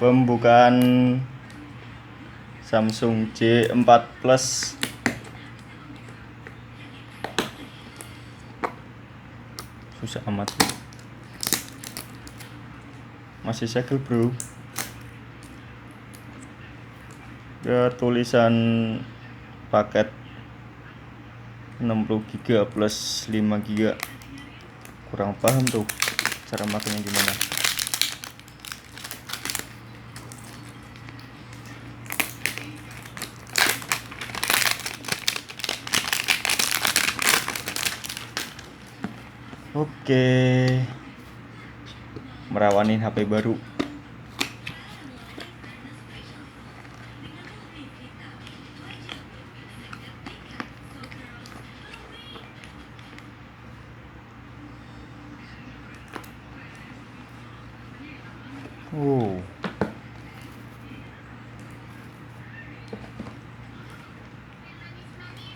Pembukaan Samsung J4 Plus. Susah amat. Masih segel, bro. Ya, tulisan paket 60 GB plus 5 GB. Kurang paham tuh cara makainya gimana. Oke, merawanin HP baru.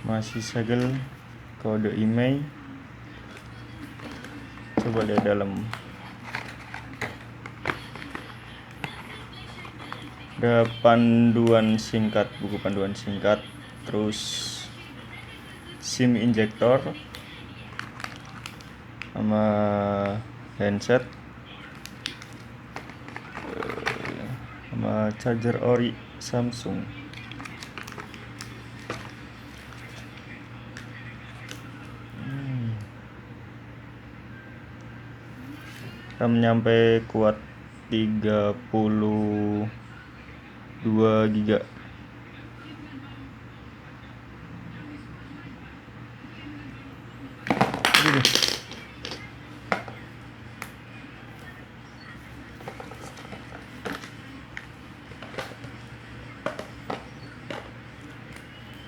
Masih segel, kode email. Coba lihat dalam. Ada panduan singkat, buku panduan singkat, terus SIM injektor sama handset sama charger ori Samsung. RAM nyampe kuat 32 GB.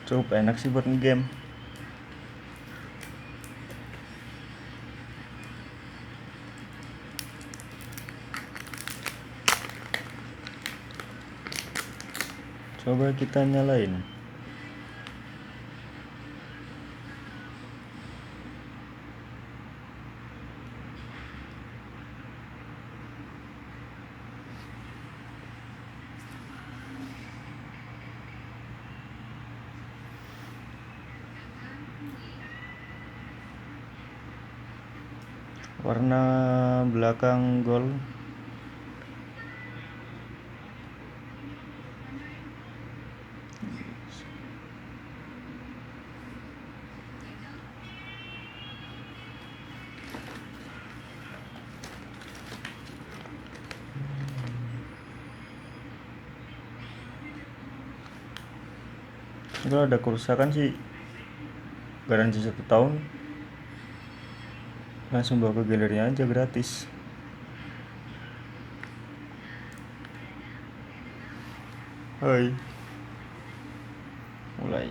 Cukup enak sih buat game. Coba kita nyalain. Warna belakang gold. Kalau ada kerusakan sih garansi 1 tahun, langsung bawa ke galeri aja gratis. Hai, mulai.